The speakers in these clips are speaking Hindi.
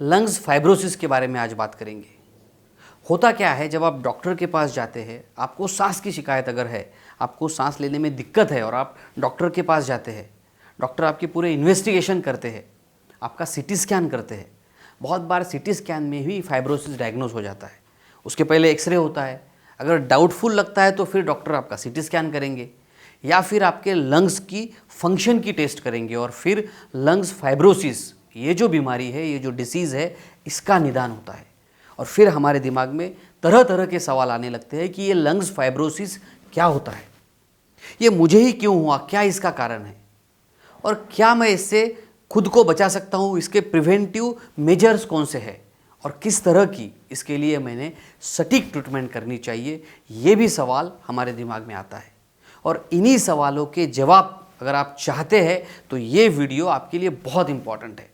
लंग्स फाइब्रोसिस के बारे में आज बात करेंगे। होता क्या है, जब आप डॉक्टर के पास जाते हैं, आपको सांस की शिकायत अगर है, आपको सांस लेने में दिक्कत है और आप डॉक्टर के पास जाते हैं, डॉक्टर आपके पूरे इन्वेस्टिगेशन करते हैं, आपका सीटी स्कैन करते हैं। बहुत बार सीटी स्कैन में ही फाइब्रोसिस डायग्नोज हो जाता है। उसके पहले एक्सरे होता है। अगर डाउटफुल लगता है तो फिर डॉक्टर आपका सीटी स्कैन करेंगे या फिर आपके लंग्स की फंक्शन की टेस्ट करेंगे और फिर लंग्स फाइब्रोसिस, ये जो बीमारी है, ये जो डिसीज़ है, इसका निदान होता है। और फिर हमारे दिमाग में तरह तरह के सवाल आने लगते हैं कि ये लंग्स फाइब्रोसिस क्या होता है, ये मुझे ही क्यों हुआ, क्या इसका कारण है और क्या मैं इससे खुद को बचा सकता हूँ, इसके प्रिवेंटिव मेजर्स कौन से हैं और किस तरह की इसके लिए मैंने सटीक ट्रीटमेंट करनी चाहिए, ये भी सवाल हमारे दिमाग में आता है। और इन्हीं सवालों के जवाब अगर आप चाहते हैं तो ये वीडियो आपके लिए बहुत इम्पॉर्टेंट है,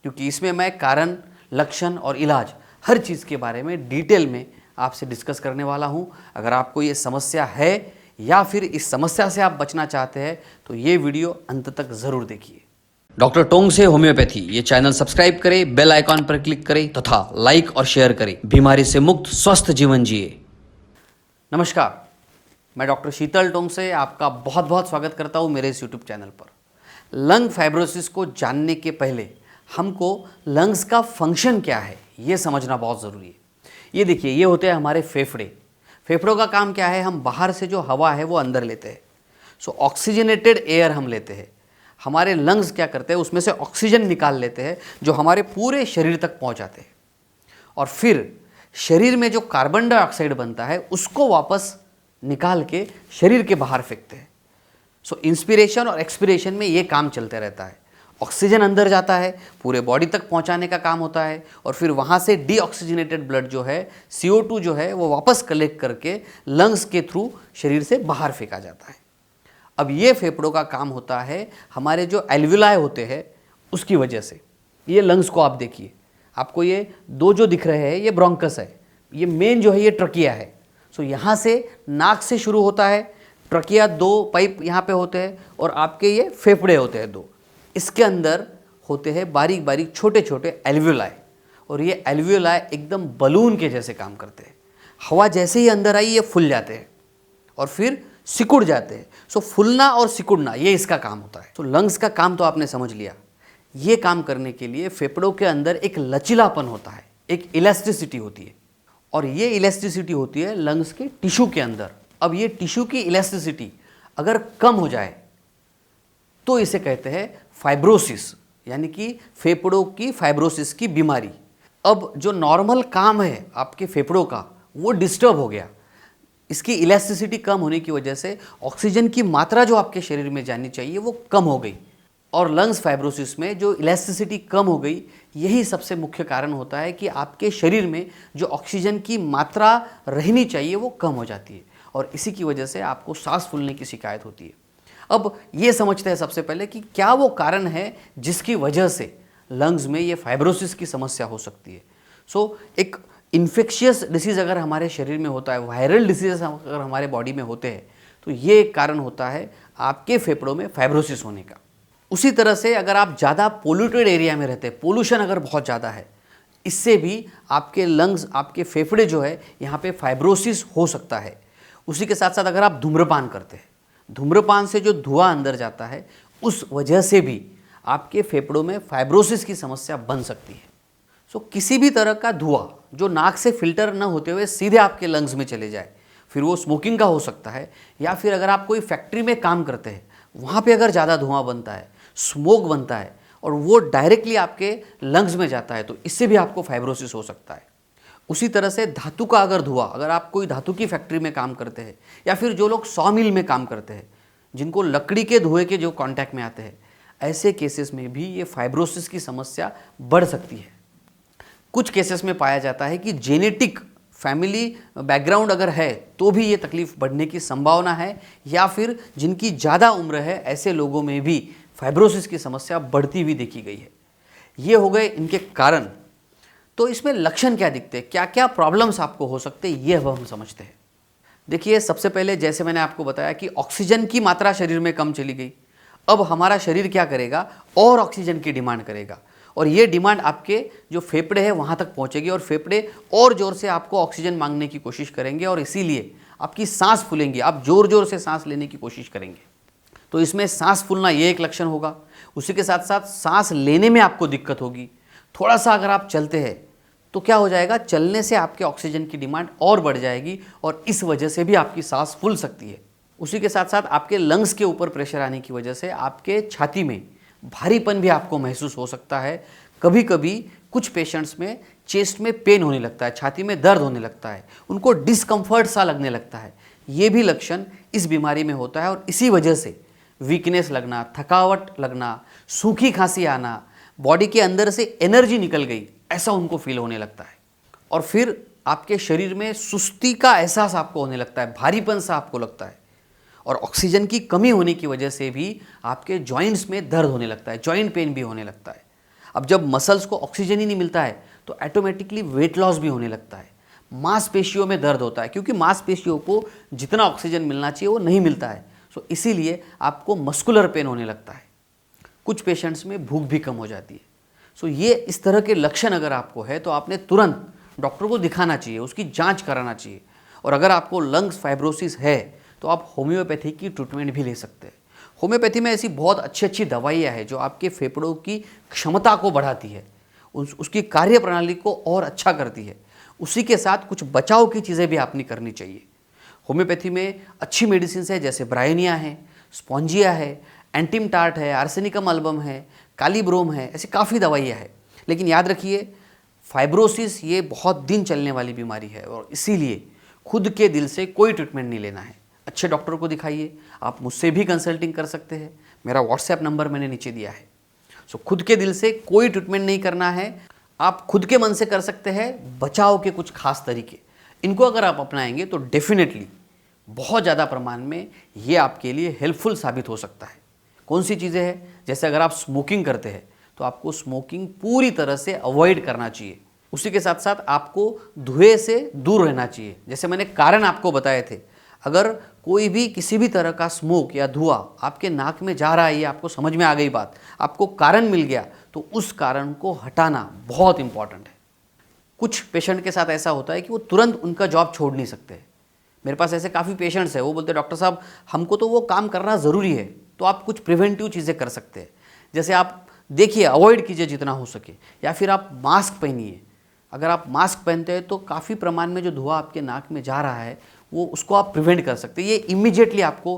क्योंकि इसमें मैं कारण, लक्षण और इलाज हर चीज़ के बारे में डिटेल में आपसे डिस्कस करने वाला हूँ। अगर आपको ये समस्या है या फिर इस समस्या से आप बचना चाहते हैं तो ये वीडियो अंत तक ज़रूर देखिए। डॉक्टर टोंग से होम्योपैथी ये चैनल सब्सक्राइब करें, बेल आइकॉन पर क्लिक करें तथा लाइक और शेयर करें। बीमारी से मुक्त स्वस्थ जीवन जिए। नमस्कार, मैं डॉक्टर शीतल टोंग से आपका बहुत बहुत स्वागत करता हूँ मेरे इस यूट्यूब चैनल पर। लंग फाइब्रोसिस को जानने के पहले हमको लंग्स का फंक्शन क्या है ये समझना बहुत ज़रूरी है। ये देखिए, ये होते हैं हमारे फेफड़े। फेफड़ों का काम क्या है, हम बाहर से जो हवा है वो अंदर लेते हैं। सो ऑक्सीजनेटेड एयर हम लेते हैं। हमारे लंग्स क्या करते हैं, उसमें से ऑक्सीजन निकाल लेते हैं जो हमारे पूरे शरीर तक पहुंचाते हैं और फिर शरीर में जो कार्बन डाइऑक्साइड बनता है उसको वापस निकाल के शरीर के बाहर फेंकते हैं। सो इंस्पिरेशन और एक्सपिरेशन में ये काम चलते रहता है। ऑक्सीजन अंदर जाता है, पूरे बॉडी तक पहुंचाने का काम होता है और फिर वहाँ से डीऑक्सीजनेटेड ब्लड जो है, CO2 जो है, वो वापस कलेक्ट करके लंग्स के थ्रू शरीर से बाहर फेंका जाता है। अब ये फेफड़ों का काम होता है हमारे जो एल्वियोलाई होते हैं उसकी वजह से। ये लंग्स को आप देखिए, आपको ये दो जो दिख रहे हैं ये ब्रोंकस है, ये मेन जो है ये ट्रकिया है। सो यहाँ से नाक से शुरू होता है, ट्रकिया दो पाइप यहाँ पे होते हैं और आपके ये फेफड़े होते हैं दो। इसके अंदर होते हैं बारीक बारीक छोटे छोटे एल्वियोलाई और ये एल्वियोलाई एकदम बलून के जैसे काम करते हैं। हवा जैसे ही अंदर आई ये फूल जाते हैं और फिर सिकुड़ जाते हैं। सो फूलना और सिकुड़ना ये इसका काम होता है। तो लंग्स का काम तो आपने समझ लिया। ये काम करने के लिए फेफड़ों के अंदर एक लचीलापन होता है, एक इलास्टिसिटी होती है और ये इलास्टिसिटी होती है लंग्स के टिश्यू के अंदर। अब ये टिश्यू की इलास्टिसिटी अगर कम हो जाए तो इसे कहते हैं फाइब्रोसिस, यानी कि फेफड़ों की फाइब्रोसिस की बीमारी। अब जो नॉर्मल काम है आपके फेफड़ों का वो डिस्टर्ब हो गया। इसकी इलास्टिसिटी कम होने की वजह से ऑक्सीजन की मात्रा जो आपके शरीर में जानी चाहिए वो कम हो गई और लंग्स फाइब्रोसिस में जो इलास्टिसिटी कम हो गई, यही सबसे मुख्य कारण होता है कि आपके शरीर में जो ऑक्सीजन की मात्रा रहनी चाहिए वो कम हो जाती है और इसी की वजह से आपको सांस फूलने की शिकायत होती है। अब ये समझते हैं सबसे पहले कि क्या वो कारण है जिसकी वजह से लंग्स में ये फाइब्रोसिस की समस्या हो सकती है। सो एक इन्फेक्शियस डिसीज़ अगर हमारे शरीर में होता है, वायरल डिसीज़ अगर हमारे बॉडी में होते हैं तो ये एक कारण होता है आपके फेफड़ों में फाइब्रोसिस होने का। उसी तरह से अगर आप ज़्यादा पोल्यूटेड एरिया में रहते हैं, पोल्यूशन अगर बहुत ज़्यादा है, इससे भी आपके लंग्स, आपके फेफड़े जो है यहाँ पे फाइब्रोसिस हो सकता है। उसी के साथ साथ अगर आप धूम्रपान करते हैं, धूम्रपान से जो धुआं अंदर जाता है उस वजह से भी आपके फेफड़ों में फाइब्रोसिस की समस्या बन सकती है। सो किसी भी तरह का धुआं जो नाक से फिल्टर न होते हुए सीधे आपके लंग्स में चले जाए, फिर वो स्मोकिंग का हो सकता है या फिर अगर आप कोई फैक्ट्री में काम करते हैं वहाँ पे अगर ज़्यादा धुआं बनता है, स्मोक बनता है और वो डायरेक्टली आपके लंग्स में जाता है तो इससे भी आपको फाइब्रोसिस हो सकता है। उसी तरह से धातु का अगर धुआं, अगर आप कोई धातु की फैक्ट्री में काम करते हैं या फिर जो लोग सॉ मिल में काम करते हैं, जिनको लकड़ी के धुएं के जो कांटेक्ट में आते हैं, ऐसे केसेस में भी ये फाइब्रोसिस की समस्या बढ़ सकती है। कुछ केसेस में पाया जाता है कि जेनेटिक फैमिली बैकग्राउंड अगर है तो भी ये तकलीफ बढ़ने की संभावना है या फिर जिनकी ज़्यादा उम्र है ऐसे लोगों में भी फाइब्रोसिस की समस्या बढ़ती हुई देखी गई है। ये हो गए इनके कारण। तो इसमें लक्षण क्या दिखते हैं, क्या क्या प्रॉब्लम्स आपको हो सकते हैं, ये अब हम समझते हैं। देखिए, सबसे पहले जैसे मैंने आपको बताया कि ऑक्सीजन की मात्रा शरीर में कम चली गई। अब हमारा शरीर क्या करेगा, और ऑक्सीजन की डिमांड करेगा और ये डिमांड आपके जो फेफड़े हैं वहाँ तक पहुँचेगी और फेफड़े और ज़ोर से आपको ऑक्सीजन मांगने की कोशिश करेंगे और इसीलिए आपकी सांस फूलेंगी, आप ज़ोर ज़ोर से सांस लेने की कोशिश करेंगे। तो इसमें सांस फूलना ये एक लक्षण होगा। उसी के साथ साथ सांस लेने में आपको दिक्कत होगी। थोड़ा सा अगर आप चलते हैं तो क्या हो जाएगा, चलने से आपके ऑक्सीजन की डिमांड और बढ़ जाएगी और इस वजह से भी आपकी सांस फूल सकती है। उसी के साथ साथ आपके लंग्स के ऊपर प्रेशर आने की वजह से आपके छाती में भारीपन भी आपको महसूस हो सकता है। कभी कभी कुछ पेशेंट्स में चेस्ट में पेन होने लगता है, छाती में दर्द होने लगता है, उनको डिस्कम्फर्ट सा लगने लगता है। ये भी लक्षण इस बीमारी में होता है और इसी वजह से वीकनेस लगना, थकावट लगना, सूखी खांसी आना, बॉडी के अंदर से एनर्जी निकल गई, ऐसा उनको फील होने लगता है। और फिर आपके शरीर में सुस्ती का एहसास आपको होने लगता है, भारीपन सा आपको लगता है। और ऑक्सीजन की कमी होने की वजह से भी आपके जॉइंट्स में दर्द होने लगता है, जॉइंट पेन भी होने लगता है। अब जब मसल्स को ऑक्सीजन ही नहीं मिलता है तो ऑटोमेटिकली वेट लॉस भी होने लगता है। मांसपेशियों में दर्द होता है क्योंकि मांसपेशियों को जितना ऑक्सीजन मिलना चाहिए वो नहीं मिलता है। सो इसीलिए आपको मस्कुलर पेन होने लगता है। कुछ पेशेंट्स में भूख भी कम हो जाती है। सो ये इस तरह के लक्षण अगर आपको है तो आपने तुरंत डॉक्टर को दिखाना चाहिए, उसकी जांच कराना चाहिए। और अगर आपको लंग्स फाइब्रोसिस है तो आप होम्योपैथी की ट्रीटमेंट भी ले सकते हैं। होम्योपैथी में ऐसी बहुत अच्छी अच्छी दवाइयाँ हैं जो आपके फेफड़ों की क्षमता को बढ़ाती है, उसकी कार्य प्रणाली को और अच्छा करती है। उसी के साथ कुछ बचाव की चीज़ें भी आपने करनी चाहिए। होम्योपैथी में अच्छी मेडिसिन है जैसे ब्रायनिया है, स्पॉन्जिया है, एंटीम टार्ट है, आर्सेनिकम अल्बम है, कालीब्रोम है, ऐसी काफ़ी दवाइयाँ हैं। लेकिन याद रखिए, फाइब्रोसिस ये बहुत दिन चलने वाली बीमारी है और इसीलिए खुद के दिल से कोई ट्रीटमेंट नहीं लेना है। अच्छे डॉक्टर को दिखाइए। आप मुझसे भी कंसल्टिंग कर सकते हैं, मेरा व्हाट्सएप नंबर मैंने नीचे दिया है। सो खुद के दिल से कोई ट्रीटमेंट नहीं करना है, आप खुद के मन से कर सकते हैं बचाव के कुछ खास तरीके। इनको अगर आप अपनाएंगे तो डेफिनेटली बहुत ज़्यादा प्रमाण में ये आपके लिए हेल्पफुल साबित हो सकता है। कौन सी चीज़ें हैं, जैसे अगर आप स्मोकिंग करते हैं तो आपको स्मोकिंग पूरी तरह से अवॉइड करना चाहिए। उसी के साथ साथ आपको धुएं से दूर रहना चाहिए। जैसे मैंने कारण आपको बताए थे, अगर कोई भी किसी भी तरह का स्मोक या धुआं आपके नाक में जा रहा है, ये आपको समझ में आ गई बात, आपको कारण मिल गया, तो उस कारण को हटाना बहुत इंपॉर्टेंट है। कुछ पेशेंट के साथ ऐसा होता है कि वो तुरंत उनका जॉब छोड़ नहीं सकते। मेरे पास ऐसे काफ़ी पेशेंट्स हैं, वो बोलते हैं डॉक्टर साहब हमको तो वो काम करना ज़रूरी है। तो आप कुछ प्रिवेंटिव चीज़ें कर सकते हैं, जैसे आप देखिए अवॉइड कीजिए जितना हो सके, या फिर आप मास्क पहनिए। अगर आप मास्क पहनते हैं तो काफ़ी प्रमाण में जो धुआं आपके नाक में जा रहा है वो उसको आप प्रिवेंट कर सकते हैं। ये इमीडिएटली आपको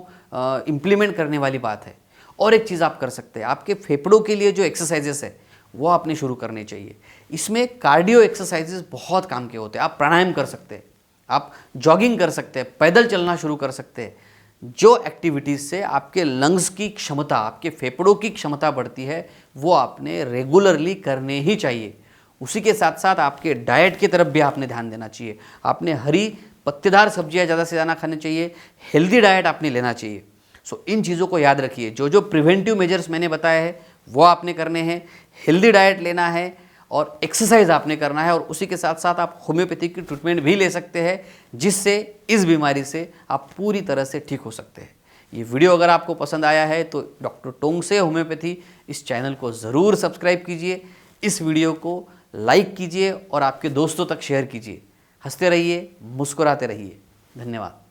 इम्प्लीमेंट करने वाली बात है। और एक चीज़ आप कर सकते हैं, आपके फेफड़ों के लिए जो एक्सरसाइजेस है वो आपने शुरू करने चाहिए। इसमें कार्डियो एक्सरसाइजेस बहुत काम के होते हैं। आप प्राणायाम कर सकते हैं, आप जॉगिंग कर सकते हैं, पैदल चलना शुरू कर सकते हैं। जो एक्टिविटीज़ से आपके लंग्स की क्षमता, आपके फेफड़ों की क्षमता बढ़ती है, वो आपने रेगुलरली करने ही चाहिए। उसी के साथ साथ आपके डाइट की तरफ भी आपने ध्यान देना चाहिए। आपने हरी पत्तेदार सब्जियां ज़्यादा से ज़्यादा खानी चाहिए, हेल्दी डाइट आपने लेना चाहिए। सो इन चीज़ों को याद रखिए। जो जो प्रिवेंटिव मेजर्स मैंने बताए हैं वो आपने करने हैं, हेल्दी डाइट लेना है और एक्सरसाइज आपने करना है। और उसी के साथ साथ आप होम्योपैथी की ट्रीटमेंट भी ले सकते हैं, जिससे इस बीमारी से आप पूरी तरह से ठीक हो सकते हैं। ये वीडियो अगर आपको पसंद आया है तो डॉक्टर टोंगसे होम्योपैथी इस चैनल को ज़रूर सब्सक्राइब कीजिए, इस वीडियो को लाइक कीजिए और आपके दोस्तों तक शेयर कीजिए। हंसते रहिए, मुस्कुराते रहिए। धन्यवाद।